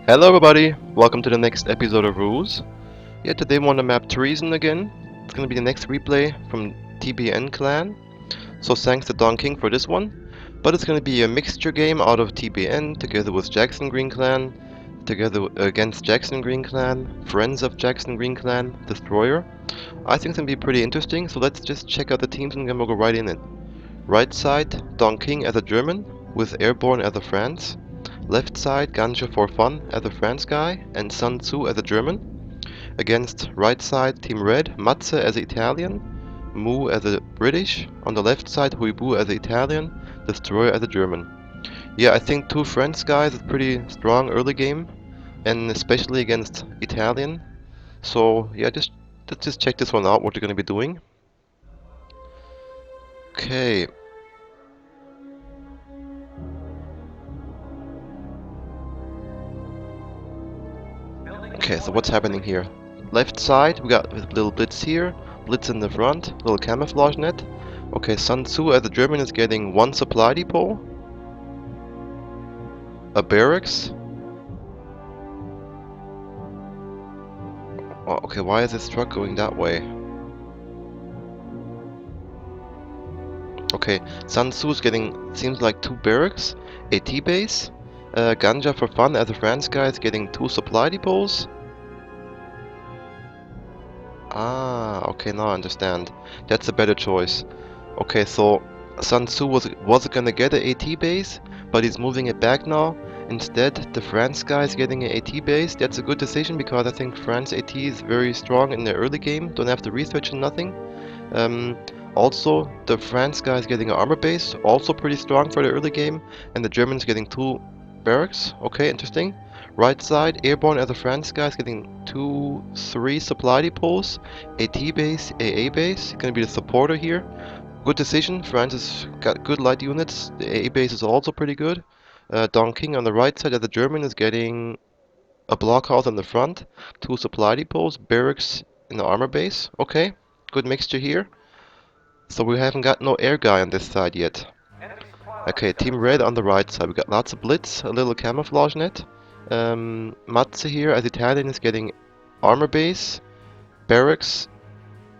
Hello everybody, welcome to the next episode of RUSE. Yeah, today we're on the map Treason again. It's gonna be the next replay from TBN-Clan. So thanks to Don King for this one. But it's gonna be a mixture game out of TBN together with Jackson Green Clan, together against Jackson Green Clan, Friends of Jackson Green Clan, Destroyer. I think it's gonna be pretty interesting, so let's just check out the teams and then we'll go right in it. Right side, Don King as a German, with Airborne as a France. Left side, Ganja for Fun as a France guy, and Sun Tzu as a German. Against right side, Team Red, Matze as an Italian, Mu as a British. On the left side, Huibu as an Italian, Destroyer as a German. Yeah, I think two France guys is pretty strong early game, and especially against Italian. So yeah, let's just check this one out, what you're gonna be doing. Okay. Okay, so what's happening here? Left side, we got a little blitz here, blitz in the front, little camouflage net. Okay, Sun Tzu as a German is getting one supply depot, a barracks. Oh, okay, why is this truck going that way? Okay, Sun Tzu is getting, seems like two barracks, a T-base. Ganja for Fun as a France guy is getting two supply depots. Ah, okay, now I understand. That's a better choice. Okay, so Sun Tzu was gonna get a AT base, but he's moving it back now. Instead, the France guy is getting an AT base. That's a good decision because I think France AT is very strong in the early game. Don't have to research and nothing. Um, Also, the France guy is getting an armor base, also pretty strong for the early game, and the Germans getting two barracks. Okay, interesting. Right side, Airborne as a France guy is getting three supply depots, AT base, AA base. Gonna be the supporter here. Good decision. France has got good light units. The AA base is also pretty good. Don King on the right side as the German is getting a blockhouse on the front, two supply depots, barracks in the armor base. Okay, good mixture here. So we haven't got no air guy on this side yet. Okay, Team Red on the right side. We got lots of blitz, a little camouflage net. Matze here as Italian is getting armor base, barracks,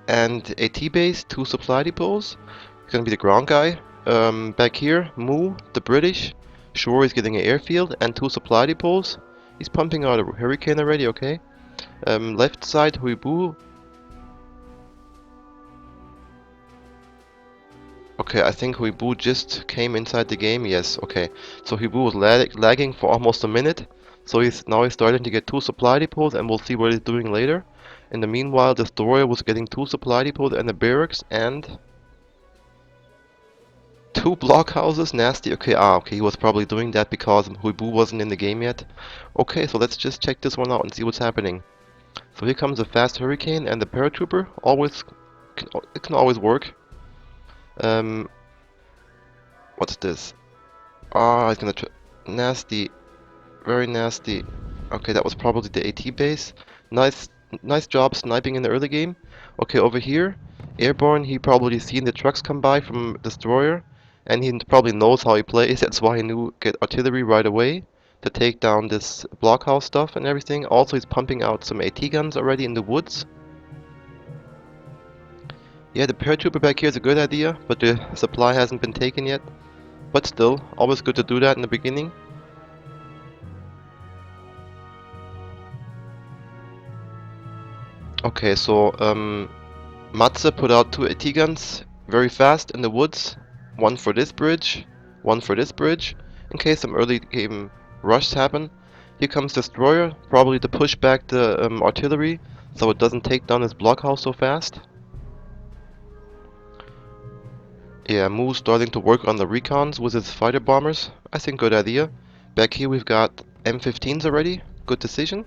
and AT base, two supply depots. He's gonna be the ground guy. Back here, Mu, the British. Shore is getting an airfield and two supply depots. He's pumping out a hurricane already, okay. Left side, Huibu. Okay, I think Huibu just came inside the game. Yes, okay. So Huibu was lagging for almost a minute. So he's starting to get two supply depots, and we'll see what he's doing later. In the meanwhile, the Destroyer was getting two supply depots and a barracks and two blockhouses. Nasty. Okay, okay, he was probably doing that because Huibu wasn't in the game yet. Okay, so let's just check this one out and see what's happening. So here comes a fast hurricane and the paratrooper. It can always work. Um, what's this? Ah, he's gonna nasty, very nasty. Okay, that was probably the AT base. Nice, nice job sniping in the early game. Okay, over here, Airborne, he probably seen the trucks come by from Destroyer, and he probably knows how he plays. That's why he knew get artillery right away to take down this blockhouse stuff and everything. Also, he's pumping out some AT guns already in the woods. Yeah, the paratrooper back here is a good idea, but the supply hasn't been taken yet. But still, always good to do that in the beginning. Okay, so Matze put out two AT guns very fast in the woods. One for this bridge, one for this bridge, in case some early game rushes happen. Here comes Destroyer, probably to push back the artillery, so it doesn't take down his blockhouse so fast. Yeah, Mu's starting to work on the recons with his fighter bombers. I think good idea. Back here we've got M15s already. Good decision.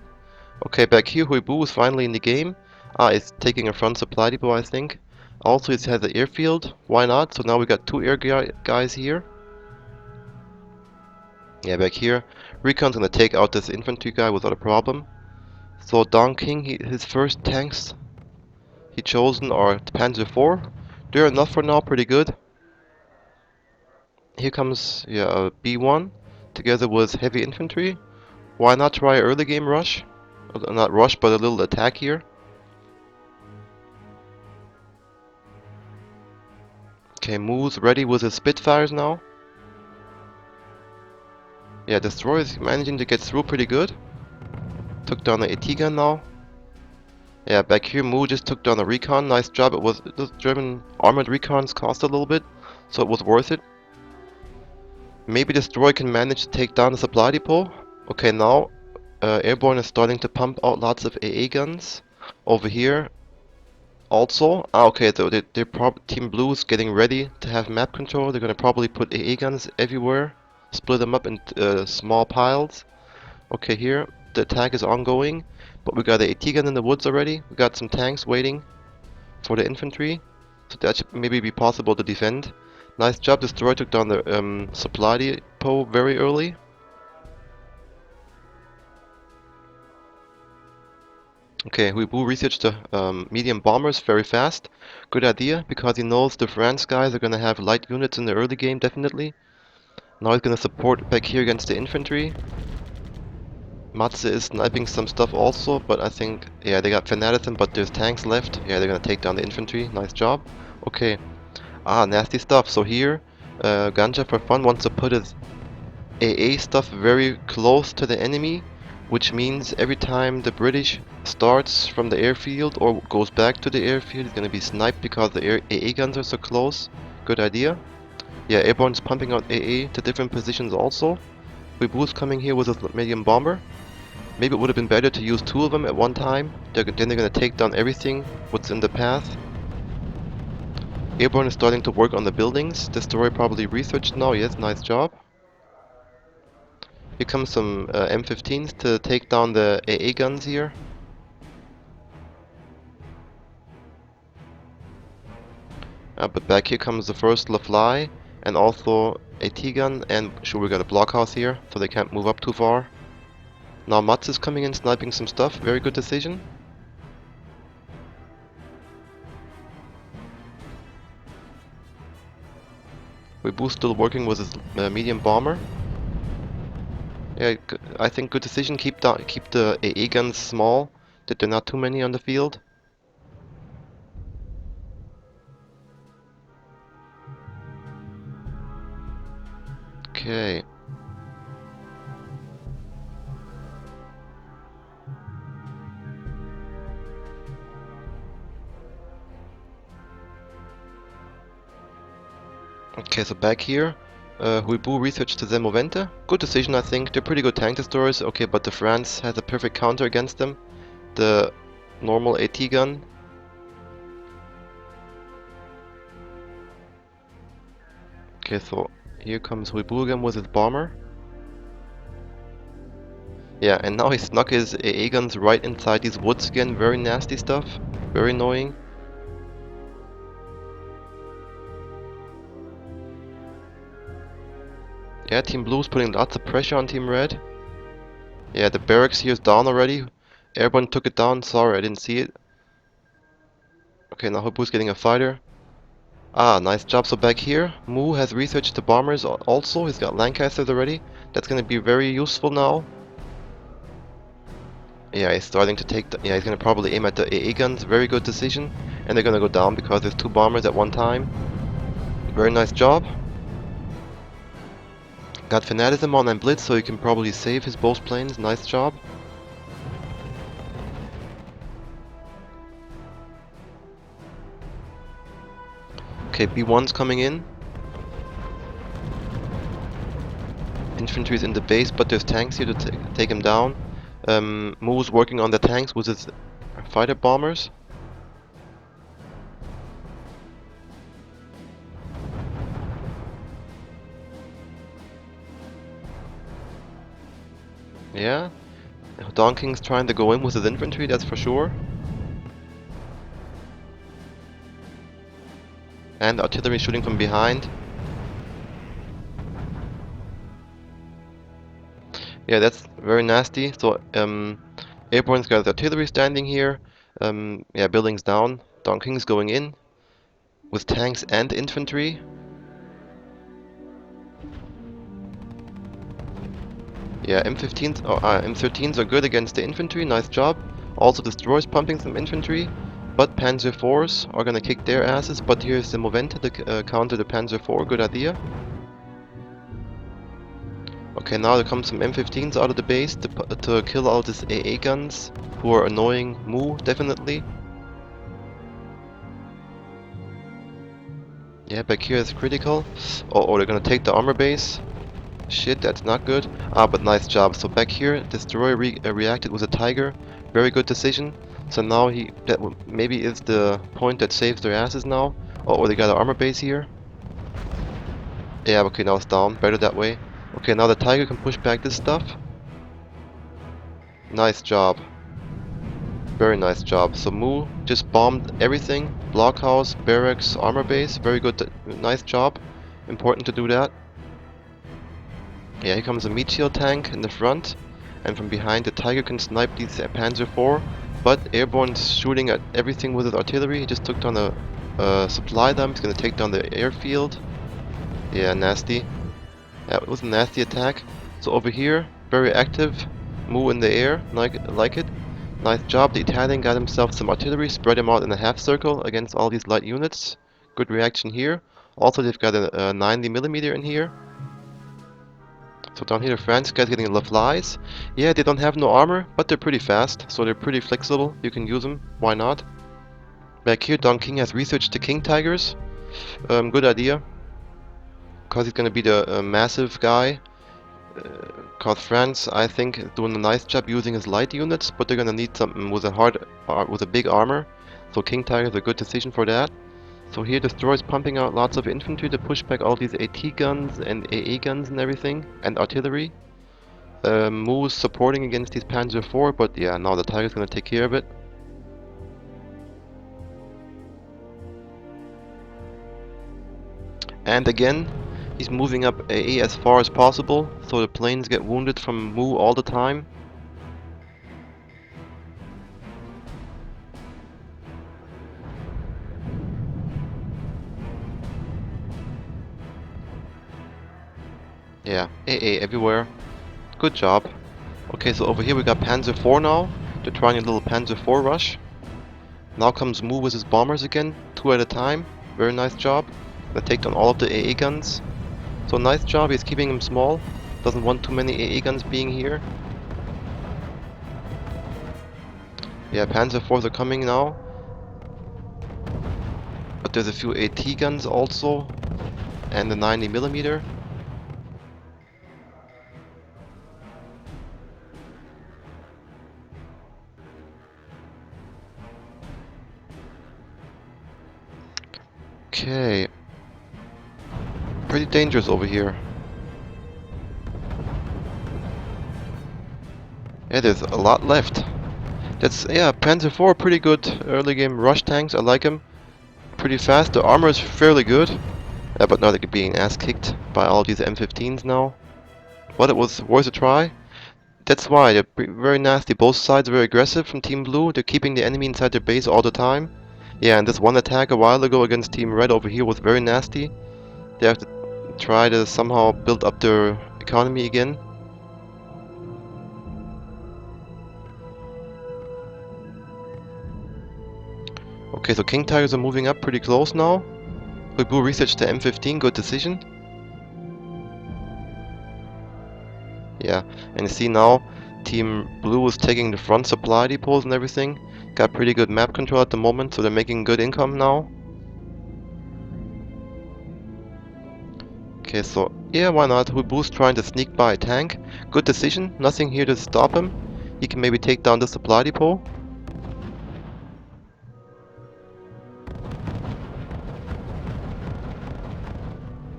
Okay, back here Huibu is finally in the game. Ah, it's taking a front supply depot, I think. Also, it has the airfield. Why not? So now we got two air guys here. Yeah, back here. Recon's gonna take out this infantry guy without a problem. So Don King, his first tanks he chosen are the Panzer IV. They're enough for now, pretty good. Here comes, yeah, B1 together with heavy infantry. Why not try early game rush? Not rush, but a little attack here. Okay, Moo's ready with his Spitfires now. Yeah, Destroyer is managing to get through pretty good. Took down the AT gun now. Yeah, back here Moo just took down a recon. Nice job. The German armored recons cost a little bit, so it was worth it. Maybe Destroyer can manage to take down the supply depot. Okay, now Airborne is starting to pump out lots of AA guns. Over here also. Okay, so Team Blue is getting ready to have map control. They're gonna probably put AA guns everywhere. Split them up into small piles. Okay, here the attack is ongoing, but we got the AT gun in the woods already. We got some tanks waiting for the infantry, so that should maybe be possible to defend. Nice job, Destroyer took down the supply depot very early. Okay, Huibu researched the medium bombers very fast. Good idea, because he knows the France guys are gonna have light units in the early game, definitely. Now he's gonna support back here against the infantry. Matze is sniping some stuff also, but I think, yeah, they got Fanaticism, but there's tanks left. Yeah, they're gonna take down the infantry. Nice job. Okay. Ah, nasty stuff. So here, Ganja for fun wants to put his AA stuff very close to the enemy, which means every time the British starts from the airfield or goes back to the airfield, he's gonna be sniped because the AA guns are so close. Good idea. Yeah, Airborne's pumping out AA to different positions also. Weebu's coming here with his medium bomber. Maybe it would have been better to use two of them at one time. Then they're gonna take down everything what's in the path. Airborne is starting to work on the buildings. Destroyer probably researched now. Yes, nice job. Here comes some M15s to take down the AA guns here. But back here comes the first LaFly and also a T-gun, and sure, we got a blockhouse here, so they can't move up too far. Now Mats is coming in sniping some stuff. Very good decision. Weebu's still working with his medium bomber. Yeah, I think good decision. Keep the AA guns small, that there are not too many on the field. Okay. Okay, so back here, Huibu researched the Zemovente. Good decision, I think. They're pretty good tank destroyers. Okay, but the France has a perfect counter against them. The normal AT gun. Okay, so here comes Huibu again with his bomber. Yeah, and now he snuck his AA guns right inside these woods again. Very nasty stuff. Very annoying. Yeah, Team Blue's putting lots of pressure on Team Red. Yeah, the barracks here is down already. Airborne took it down. Sorry, I didn't see it. Okay, now Huibu's getting a fighter. Ah, nice job. So back here, Mu has researched the bombers also. He's got Lancasters already. That's gonna be very useful now. Yeah, he's starting to take the, yeah, he's gonna probably aim at the AA guns. Very good decision. And they're gonna go down because there's two bombers at one time. Very nice job. Got Fanaticism on and Blitz, so he can probably save his both planes. Nice job. Okay, B1's coming in. Infantry's in the base, but there's tanks here to take him down. Mu's working on the tanks with his fighter bombers. Yeah. Don King's trying to go in with his infantry, that's for sure. And artillery shooting from behind. Yeah, that's very nasty. So, Airborne's got the artillery standing here. Yeah, buildings down. Don King's going in with tanks and infantry. Yeah, M15s, M13s are good against the infantry, nice job. Also destroys pumping some infantry, but Panzer IVs are gonna kick their asses, but here's the Movente to counter the Panzer IV, good idea. Okay, now there comes some M15s out of the base to kill all these AA guns, who are annoying Mu, definitely. Yeah, back here is critical. Oh, they're gonna take the armor base. Shit, that's not good. Ah, but nice job. So back here, Destroyer reacted with a Tiger. Very good decision. So now maybe is the point that saves their asses now. Oh, they got an armor base here. Yeah, okay, now it's down. Better that way. Okay, now the Tiger can push back this stuff. Nice job. Very nice job. So Mu just bombed everything. Blockhouse, barracks, armor base. Very good. Nice job. Important to do that. Yeah, here comes a meat shield tank in the front, and from behind the Tiger can snipe these Panzer IV, but Airborne's shooting at everything with his artillery. He just took down a supply dump. He's gonna take down the airfield. Yeah, nasty. Yeah, it was a nasty attack. So over here, very active. Mu in the air, like it. Nice job. The Italian got himself some artillery, spread him out in a half circle against all these light units. Good reaction here. Also, they've got a 90mm in here. So down here the French guys getting the flies. Yeah, they don't have no armor, but they're pretty fast, so they're pretty flexible. You can use them, why not? Back here, Don King has researched the King Tigers. Good idea. Because he's gonna be the massive guy. Because France, I think, is doing a nice job using his light units, but they're gonna need something with with a big armor. So King Tiger is a good decision for that. So here Destroyer's pumping out lots of infantry to push back all these AT guns and AA guns and everything, and artillery. Mu supporting against these Panzer IV, but yeah, now the Tiger's gonna take care of it. And again, he's moving up AA as far as possible, so the planes get wounded from Mu all the time. Yeah, AA everywhere. Good job. Okay, so over here we got Panzer IV now. They're trying a little Panzer IV rush. Now comes Mu with his bombers again, 2 at a time. Very nice job. Gonna take down all of the AA guns. So nice job, he's keeping them small. Doesn't want too many AA guns being here. Yeah, Panzer IVs are coming now. But there's a few AT guns also. And the 90mm. Okay. Pretty dangerous over here. Yeah, there's a lot left. Yeah, Panzer IV, pretty good early game rush tanks, I like him. Pretty fast, the armor is fairly good. Yeah, but now they're being ass kicked by all these M15s now. But it was worth a try. That's why, they're very nasty. Both sides are very aggressive from Team Blue. They're keeping the enemy inside their base all the time. Yeah, and this one attack a while ago against Team Red over here was very nasty. They have to try to somehow build up their economy again. Okay, so King Tigers are moving up pretty close now. Blue researched the M15, good decision. Yeah, and you see now, Team Blue is taking the front supply depots and everything. Got pretty good map control at the moment, so they're making good income now. Okay, so yeah, why not? Blue's trying to sneak by a tank. Good decision, nothing here to stop him. He can maybe take down the supply depot.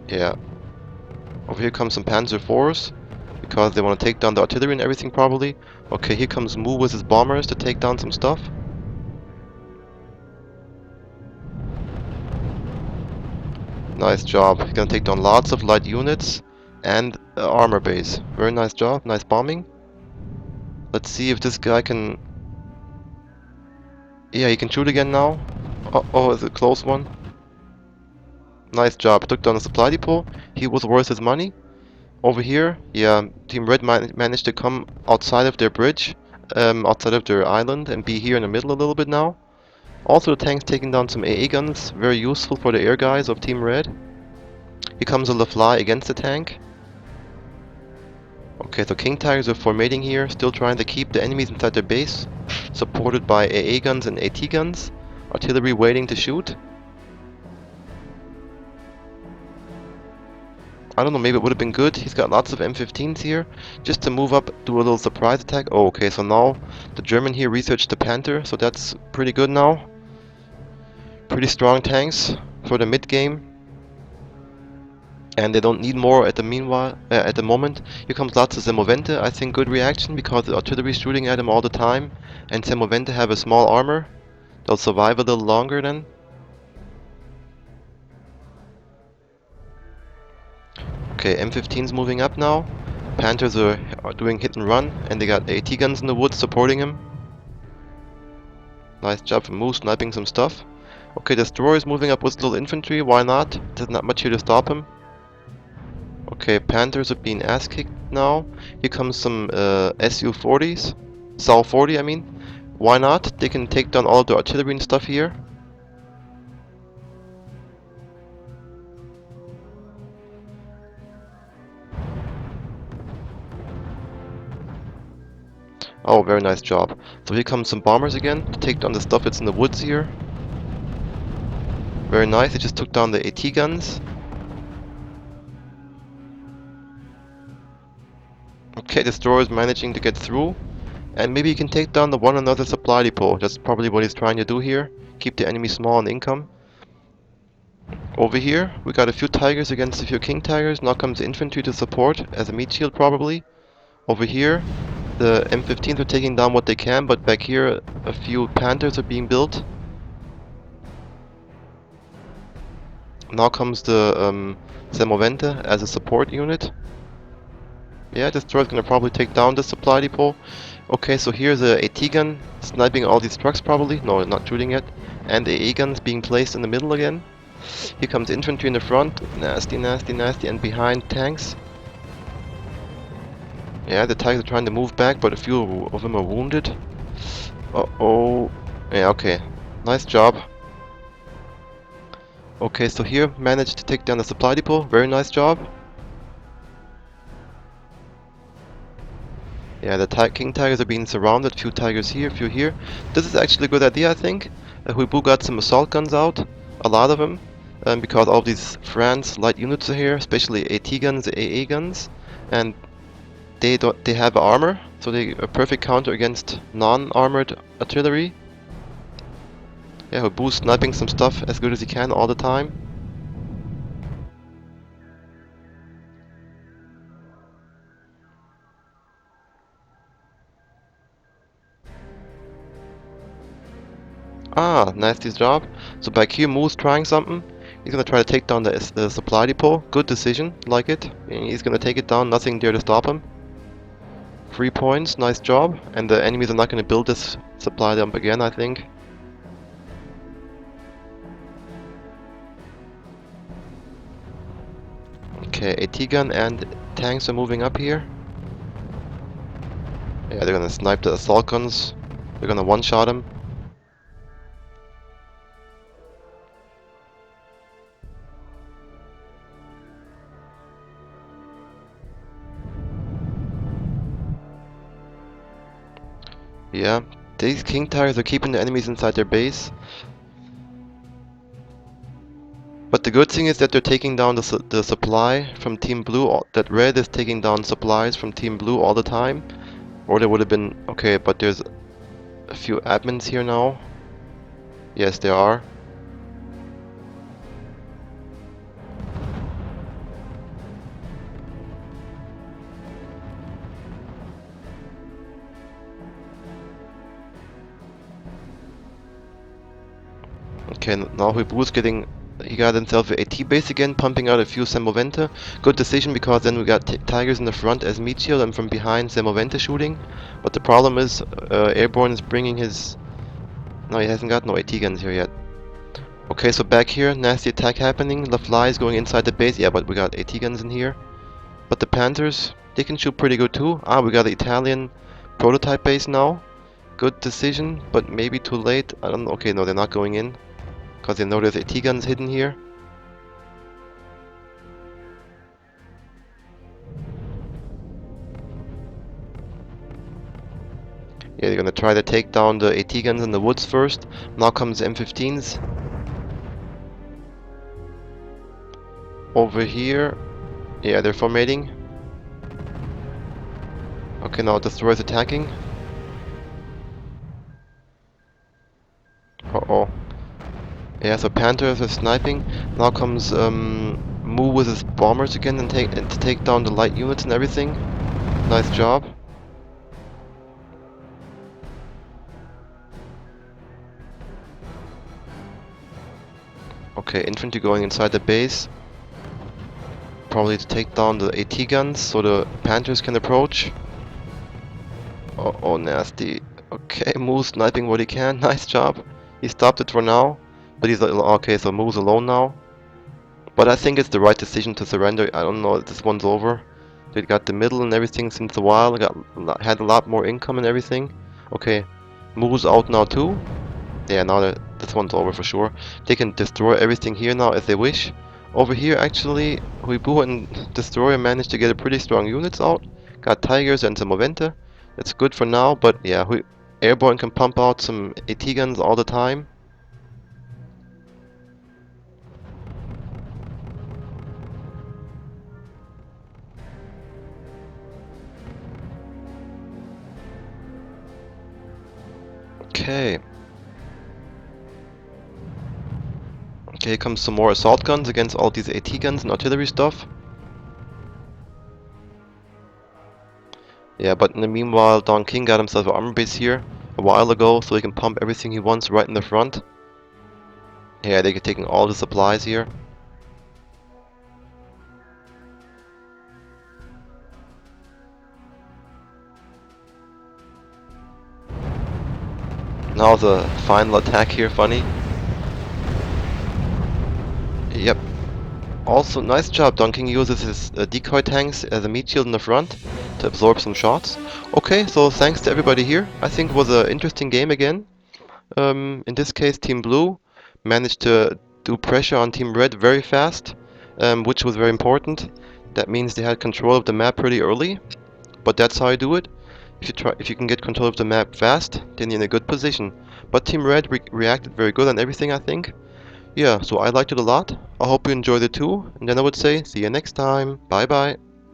Yeah. Over here comes some Panzer IVs, because they want to take down the artillery and everything probably. Okay, here comes Mu with his bombers to take down some stuff. Nice job. He's gonna take down lots of light units and armor base. Very nice job, nice bombing. Let's see if this guy can... Yeah, he can shoot again now. Oh, it's a close one. Nice job, took down the supply depot. He was worth his money. Over here, yeah, Team Red managed to come outside of their bridge, outside of their island, and be here in the middle a little bit now. Also, the tank's taking down some AA guns, very useful for the air guys of Team Red. Here comes a LaFly against the tank. Okay, so King Tigers are formating here, still trying to keep the enemies inside their base, supported by AA guns and AT guns. Artillery waiting to shoot. I don't know, maybe it would have been good. He's got lots of M15s here, just to move up, do a little surprise attack. Oh, okay, so now the German here researched the Panther, so that's pretty good now. Pretty strong tanks for the mid game. And they don't need more at the at the moment. Here comes lots of Semovente. I think good reaction because the artillery is shooting at him all the time. And Semovente have a small armor. They'll survive a little longer then. Okay, M15's moving up now. Panthers are doing hit and run, and they got AT guns in the woods supporting him. Nice job from Moose sniping some stuff. Okay, Destroyer's moving up with little infantry, why not? There's not much here to stop him. Okay, Panthers are being ass kicked now. Here comes some SU-40s. SAL-40, I mean. Why not? They can take down all of the artillery and stuff here. Oh, very nice job. So here comes some bombers again to take down the stuff that's in the woods here. Very nice, they just took down the AT guns. Okay, Destroyer's managing to get through. And maybe he can take down the one another supply depot. That's probably what he's trying to do here. Keep the enemy small in income. Over here, we got a few Tigers against a few King Tigers. Now comes infantry to support, as a meat shield probably. Over here, the M15s are taking down what they can, but back here, a few Panthers are being built. Now comes the Semovente as a support unit. Yeah, Destroyer's gonna probably take down the supply depot. Okay, so here's a AT gun sniping all these trucks probably. No, not shooting yet. And the AA guns being placed in the middle again. Here comes infantry in the front. Nasty, nasty, nasty. And behind tanks. Yeah, the Tigers are trying to move back, but a few of them are wounded. Uh-oh. Yeah, okay. Nice job. Okay, so here managed to take down the supply depot. Very nice job. Yeah, the King Tigers are being surrounded. Few Tigers here, few here. This is actually a good idea, I think. Huibu got some assault guns out. A lot of them. Because all these France light units are here, especially AT guns, AA guns. And they have armor, so they are a perfect counter against non-armored artillery. Yeah, Huibu's sniping some stuff as good as he can all the time. Ah, nasty job. So back here, Moo's trying something. He's gonna try to take down the supply depot. Good decision, like it. And he's gonna take it down, nothing there to stop him. 3 points, nice job. And the enemies are not gonna build this supply dump again, I think. Okay, AT gun and tanks are moving up here. Yeah, they're gonna snipe the assault guns. They're gonna one-shot him. Yeah, these King Tigers are keeping the enemies inside their base. But the good thing is that they're taking down the supply from Team Blue. That Red is taking down supplies from Team Blue all the time. Or there would have been... Okay, but there's a few admins here now. Yes, there are. Okay, now Huibu's getting... He got himself an AT base again, pumping out a few Semovente. Good decision, because then we got Tigers in the front as meat shield and from behind Semovente shooting. But the problem is, Airborne is bringing his... No, he hasn't got no AT guns here yet. Okay, so back here, nasty attack happening. LaFly is going inside the base. Yeah, but we got AT guns in here. But the Panthers, they can shoot pretty good too. Ah, we got the Italian prototype base now. Good decision, but maybe too late. I don't know. Okay, no, they're not going in. Because they know there's AT guns hidden here. Yeah, they're gonna try to take down the AT guns in the woods first. Now comes the M15s. Over here. Yeah, they're formating. Okay, now destroyer's attacking. Uh-oh. Yeah, so Panthers are sniping. Now comes Mu with his bombers again and to take down the light units and everything. Nice job. Okay, infantry going inside the base. Probably to take down the AT guns so the Panthers can approach. Oh, nasty. Okay, Mu's sniping what he can. Nice job. He stopped it for now. But he's okay, so Mu's alone now. But I think it's the right decision to surrender. I don't know if this one's over. They got the middle and everything since a while. Had a lot more income and everything. Okay, Mu's out now too. Yeah, now that this one's over for sure. They can destroy everything here now if they wish. Over here, actually, Huibu and Destroyer managed to get a pretty strong units out. Got Tigers and some Moventa. That's good for now, but yeah, Airborne can pump out some AT guns all the time. Okay. Okay, here comes some more assault guns against all these AT guns and artillery stuff. Yeah, but in the meanwhile, Don King got himself an armor base here a while ago, so he can pump everything he wants right in the front. Yeah, they're taking all the supplies here. Now the final attack here, funny. Yep. Also, nice job. Don King uses his decoy tanks as a meat shield in the front to absorb some shots. Okay, so thanks to everybody here. I think it was an interesting game again. In this case, Team Blue managed to do pressure on Team Red very fast, which was very important. That means they had control of the map pretty early, but that's how you do it. If you can get control of the map fast, then you're in a good position. But Team Red reacted very good on everything, I think. Yeah, so I liked it a lot. I hope you enjoyed it too, and then I would say see you next time. Bye bye.